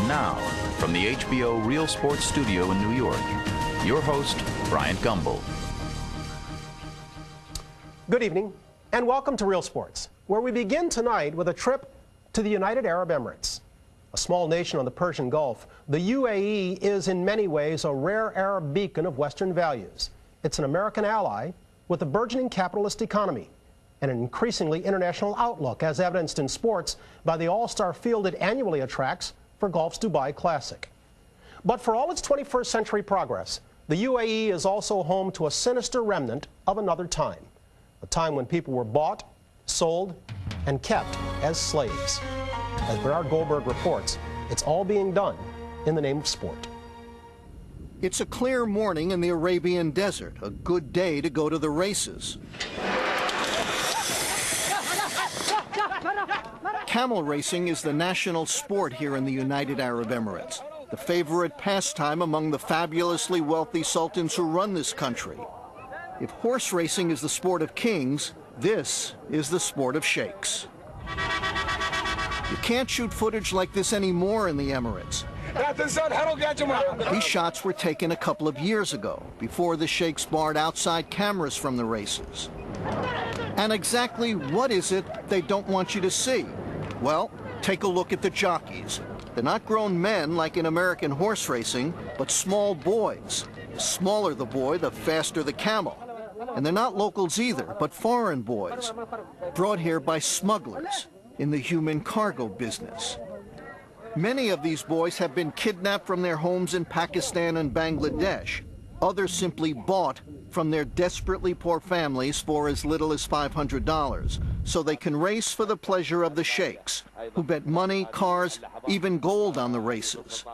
And now, from the HBO Real Sports Studio in New York, your host, Bryant Gumbel. Good evening, and welcome to Real Sports, where we begin tonight with a trip to the United Arab Emirates. A small nation on the Persian Gulf, the UAE is in many ways a rare Arab beacon of Western values. It's an American ally with a burgeoning capitalist economy and an increasingly international outlook, as evidenced in sports by the all-star field it annually attracts for golf's Dubai Classic. But for all its 21st century progress, the UAE is also home to a sinister remnant of another time, a time when people were bought, sold, and kept as slaves. As Bernard Goldberg reports, it's all being done in the name of sport. It's a clear morning in the Arabian desert, a good day to go to the races. Camel racing is the national sport here in the United Arab Emirates, the favorite pastime among the fabulously wealthy sultans who run this country. If horse racing is the sport of kings, this is the sport of sheikhs. You can't shoot footage like this anymore in the Emirates. These shots were taken a couple of years ago, before the sheikhs barred outside cameras from the races. And exactly what is it they don't want you to see? Well, take a look at the jockeys. They're not grown men like in American horse racing, but small boys. The smaller the boy, the faster the camel. And they're not locals either, but foreign boys, brought here by smugglers in the human cargo business. Many of these boys have been kidnapped from their homes in Pakistan and Bangladesh. Others simply bought from their desperately poor families for as little as $500, so they can race for the pleasure of the sheikhs, who bet money, cars, even gold on the races.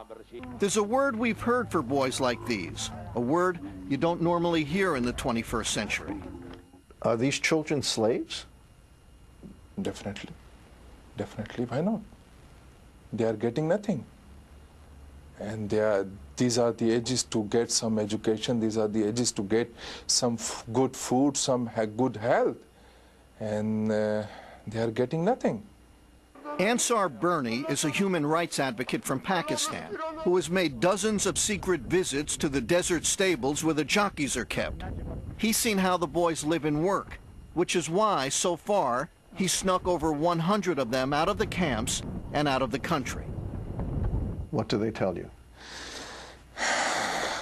There's a word we've heard for boys like these, a word you don't normally hear in the 21st century. Are these children slaves? Definitely. Definitely. Why not? They are getting nothing. And these are the ages to get some education. These are the ages to get some good food, some good health. And they are getting nothing. Ansar Burney is a human rights advocate from Pakistan who has made dozens of secret visits to the desert stables where the jockeys are kept. He's seen how the boys live and work, which is why, so far, he snuck over 100 of them out of the camps and out of the country. What do they tell you?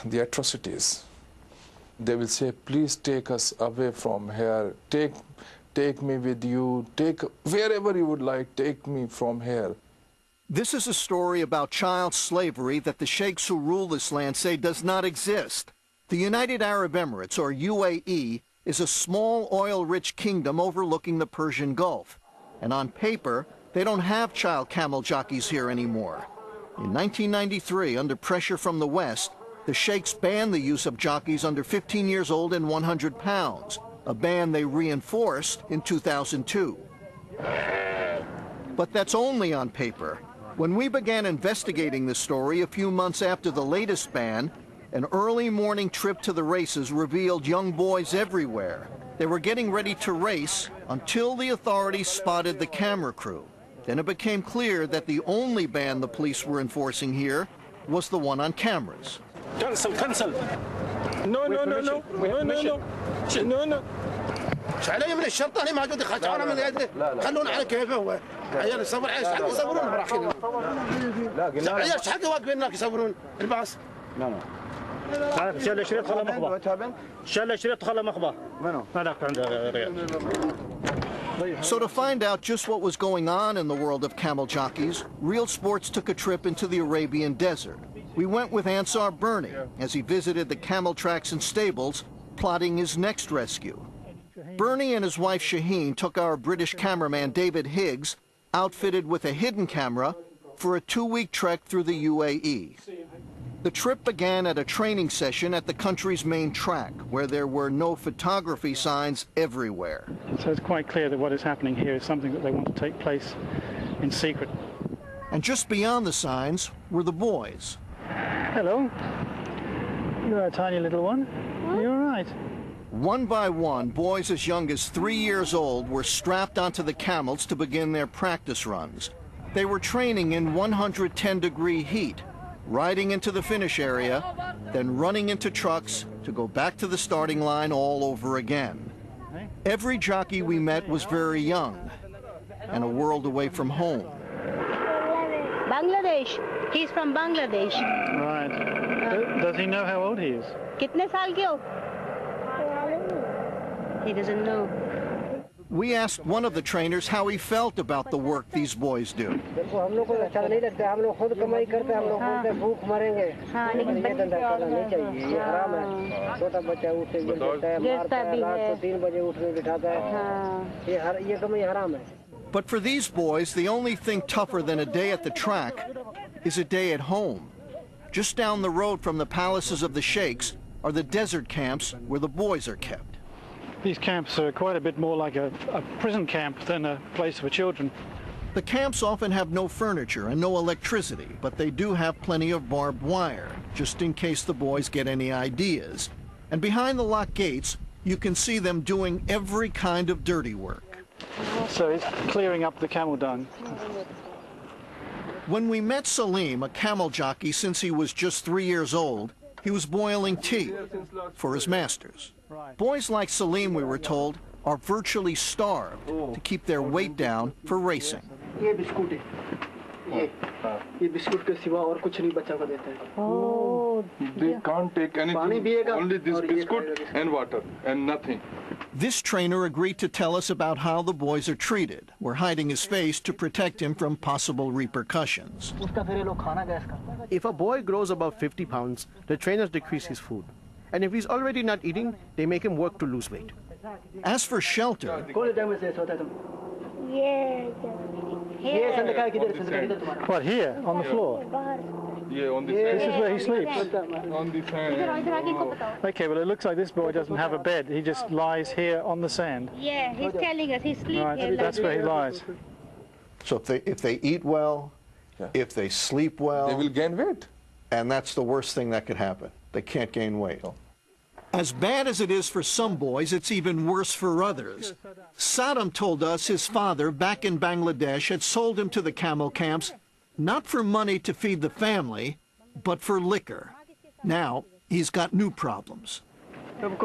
The atrocities. They will say, please take us away from here. Take me with you. Take wherever you would like. Take me from here. This is a story about child slavery that the sheikhs who rule this land say does not exist. The United Arab Emirates, or UAE, is a small oil-rich kingdom overlooking the Persian Gulf. And on paper, they don't have child camel jockeys here anymore. In 1993, under pressure from the West, the sheikhs banned the use of jockeys under 15 years old and 100 pounds, a ban they reinforced in 2002. But that's only on paper. When we began investigating this story a few months after the latest ban, an early morning trip to the races revealed young boys everywhere. They were getting ready to race until the authorities spotted the camera crew. Then it became clear that the only ban the police were enforcing here was the one on cameras. Cancel. No. علي من الشرطه هنا ما قد دخلت انا من يدري خلونا على كيفه هو عيال يصور عيش حق يصورون براحتهم لا عيال ايش حق واقفين هناك يصورون الباص لا شال شريط خله مخبه شال شريط خله مخبه هذاك عنده ريال. So to find out just what was going on in the world of camel jockeys, Real Sports took a trip into the Arabian desert. We went with Ansar Burney as he visited the camel tracks and stables, plotting his next rescue. Burney and his wife Shaheen took our British cameraman David Higgs, outfitted with a hidden camera, for a 2-week trek through the UAE. The trip began at a training session at the country's main track, where there were no photography signs everywhere. So it's quite clear that what is happening here is something that they want to take place in secret. And just beyond the signs were the boys. Hello. You're a tiny little one. You're all right. One by one, boys as young as 3 years old were strapped onto the camels to begin their practice runs. They were training in 110-degree heat, riding into the finish area, then running into trucks to go back to the starting line all over again. Every jockey we met was very young and a world away from home. Bangladesh. He's from Bangladesh. Right. Does he know how old he is? Kitne saal ke ho? He doesn't know. We asked one of the trainers how he felt about the work these boys do. But for these boys, the only thing tougher than a day at the track is a day at home. Just down the road from the palaces of the sheikhs are the desert camps where the boys are kept. These camps are quite a bit more like a prison camp than a place for children. The camps often have no furniture and no electricity, but they do have plenty of barbed wire, just in case the boys get any ideas. And behind the locked gates, you can see them doing every kind of dirty work. So he's clearing up the camel dung. When we met Salim, a camel jockey since he was just 3 years old, he was boiling tea for his masters. Boys like Salim, we were told, are virtually starved to keep their weight down for racing. Oh. They can't take anything, only this biscuit and water and nothing. This trainer agreed to tell us about how the boys are treated. We're hiding his face to protect him from possible repercussions. If a boy grows above 50 pounds, the trainers decrease his food. And if he's already not eating, they make him work to lose weight. As for shelter, What, here, on the floor? Yeah, on the This is where he sleeps? On the sand. Okay, well, it looks like this boy doesn't have a bed. He just lies here on the sand. Yeah, he's telling us he sleeps Right, here. that's where he lies. So if they eat well, if they sleep well, They will gain weight. and that's the worst thing that could happen. They can't gain weight. as bad as it is for some boys, it's even worse for others. Saddam told us his father back in Bangladesh had sold him to the camel camps, not for money to feed the family, but for liquor. Now he's got new problems. Can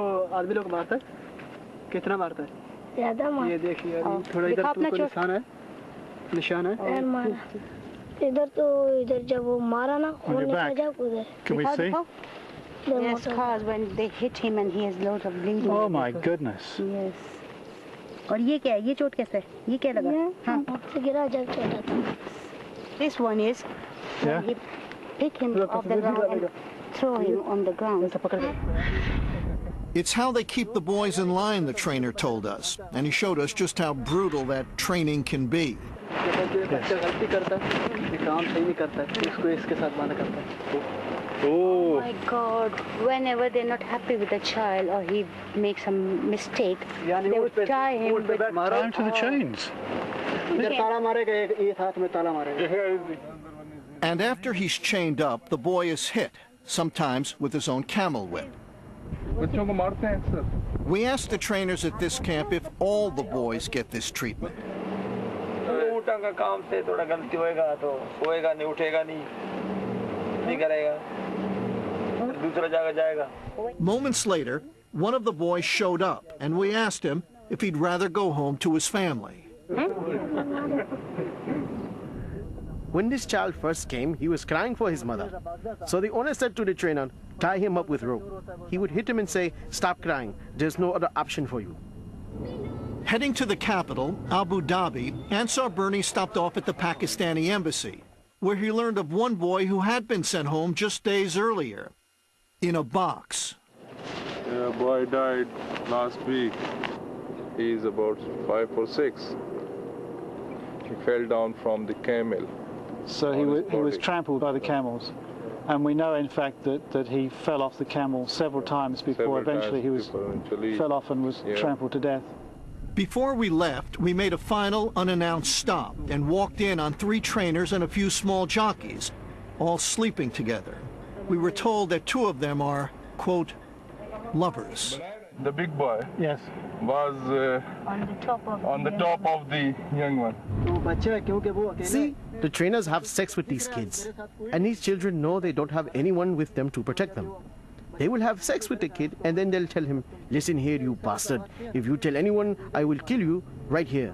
we see? Yes, cause when they hit him and he has loads of bleeding. Oh my goodness. Yes. और ये क्या है? ये चोट कैसे? ये क्या लगा? हाँ. This one is when he pick him off the ground and throw him on the ground. It's how they keep the boys in line, the trainer told us, and he showed us just how brutal that training can be. Oh my God, whenever they're not happy with the child or he makes a mistake, they would tie him with... Tie him to the chains. And after he's chained up, the boy is hit, sometimes with his own camel whip. We asked the trainers at this camp if all the boys get this treatment. Moments later, one of the boys showed up, and we asked him if he'd rather go home to his family. When this child first came, he was crying for his mother. So the owner said to the trainer, tie him up with rope. He would hit him and say, stop crying, there's no other option for you. Heading to the capital, Abu Dhabi, Ansar Burney stopped off at the Pakistani embassy, where he learned of one boy who had been sent home just days earlier, in a box. Yeah, boy died last week. He's about 5 or 6. He fell down from the camel. So he was trampled by the camels. And we know, in fact, that he fell off the camel several times before eventually he fell off and was trampled to death. Before we left, we made a final unannounced stop and walked in on 3 trainers and a few small jockeys, all sleeping together. We were told that 2 of them are, quote, lovers. The big boy on was the top of the young one. See, The trainers have sex with these kids, and these children know they don't have anyone with them to protect them. They will have sex with the kid, and then they'll tell him, "Listen here, you bastard. If you tell anyone, I will kill you right here."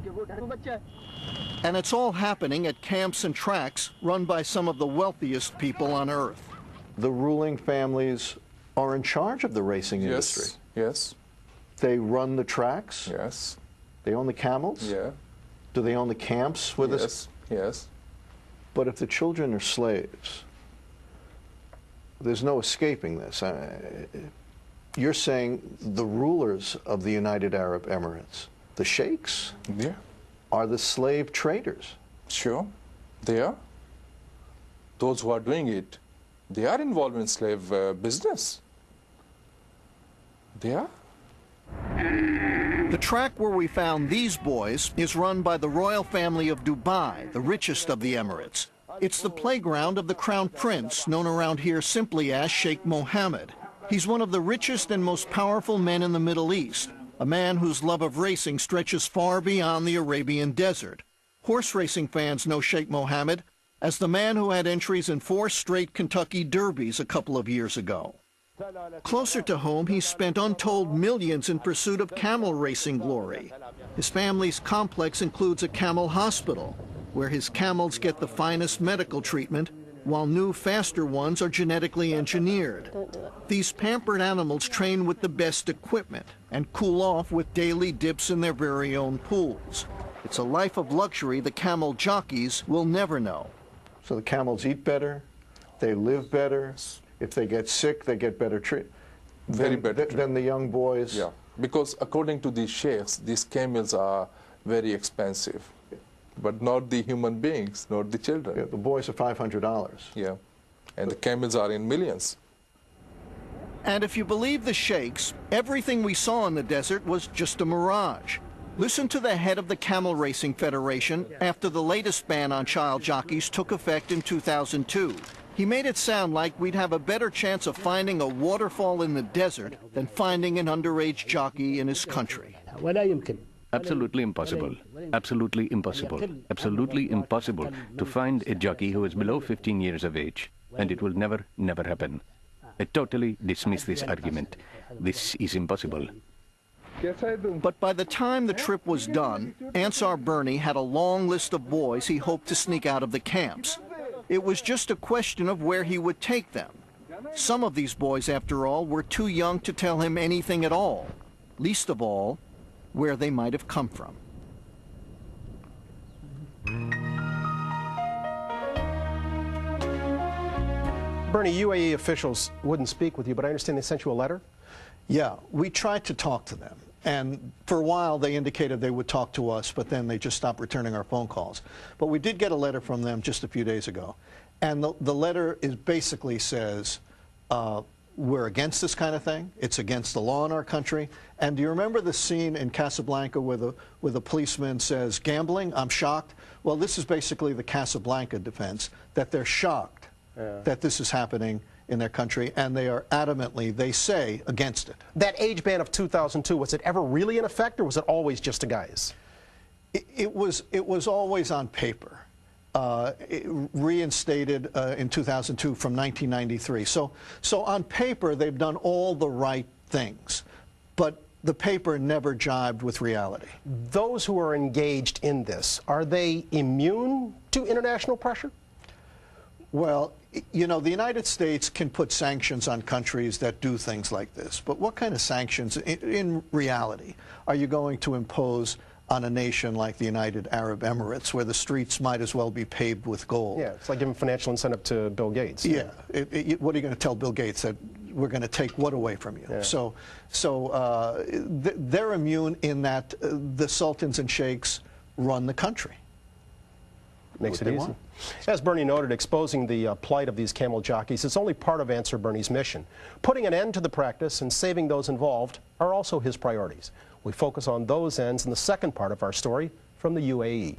And it's all happening at camps and tracks run by some of the wealthiest people on earth. The ruling families are in charge of the racing industry. Yes. They run the tracks. Yes. They own the camels. Yeah. Do they own the camps with us? Yes. But if the children are slaves, there's no escaping this. You're saying the rulers of the United Arab Emirates, the sheikhs, are the slave traders. Sure, they are. Those who are doing it, they are involved in slave business. They are. The track where we found these boys is run by the royal family of Dubai, the richest of the Emirates. It's the playground of the Crown Prince, known around here simply as Sheikh Mohammed. He's one of the richest and most powerful men in the Middle East, a man whose love of racing stretches far beyond the Arabian desert. Horse racing fans know Sheikh Mohammed as the man who had entries in 4 straight Kentucky Derbies a couple of years ago. Closer to home, he's spent untold millions in pursuit of camel racing glory. His family's complex includes a camel hospital, where his camels get the finest medical treatment, while new, faster ones are genetically engineered. These pampered animals train with the best equipment and cool off with daily dips in their very own pools. It's a life of luxury the camel jockeys will never know. So the camels eat better, they live better. If they get sick, they get better treatment. Than the young boys. Yeah, because according to these sheikhs, these camels are very expensive, but not the human beings, not the children. Yeah, the boys are $500. Yeah, and the camels are in millions. And if you believe the sheikhs, everything we saw in the desert was just a mirage. Listen to the head of the Camel Racing Federation after the latest ban on child jockeys took effect in 2002. He made it sound like we'd have a better chance of finding a waterfall in the desert than finding an underage jockey in his country. Absolutely impossible. Absolutely impossible. Absolutely impossible to find a jockey who is below 15 years of age. And it will never, never happen. I totally dismiss this argument. This is impossible. But by the time the trip was done, Ansar Burney had a long list of boys he hoped to sneak out of the camps. It was just a question of where he would take them. Some of these boys, after all, were too young to tell him anything at all, least of all, where they might have come from. Burney, UAE officials wouldn't speak with you, but I understand they sent you a letter? Yeah, we tried to talk to them. And for a while, they indicated they would talk to us, but then they just stopped returning our phone calls. But we did get a letter from them just a few days ago. And the letter basically says, we're against this kind of thing. It's against the law in our country. And do you remember the scene in Casablanca where the policeman says, "Gambling? I'm shocked"? Well, this is basically the Casablanca defense, that they're shocked that this is happening in their country, and they are adamantly, they say, against it. That age ban of 2002, was it ever really in effect, or was it always just a guise? It was always on paper. Reinstated in 2002 from 1993. So on paper, they've done all the right things, but the paper never jibed with reality. Those who are engaged in this, are they immune to international pressure? Well, you know, the United States can put sanctions on countries that do things like this, but what kind of sanctions, in reality, are you going to impose on a nation like the United Arab Emirates, where the streets might as well be paved with gold? Yeah, it's like giving financial incentive to Bill Gates. Yeah. What are you going to tell Bill Gates, that we're going to take what away from you? Yeah. They're immune in that the sultans and sheikhs run the country. Makes it easy. As Burney noted, exposing the plight of these camel jockeys is only part of Ansar Burney's mission. Putting an end to the practice and saving those involved are also his priorities. We focus on those ends in the second part of our story from the UAE.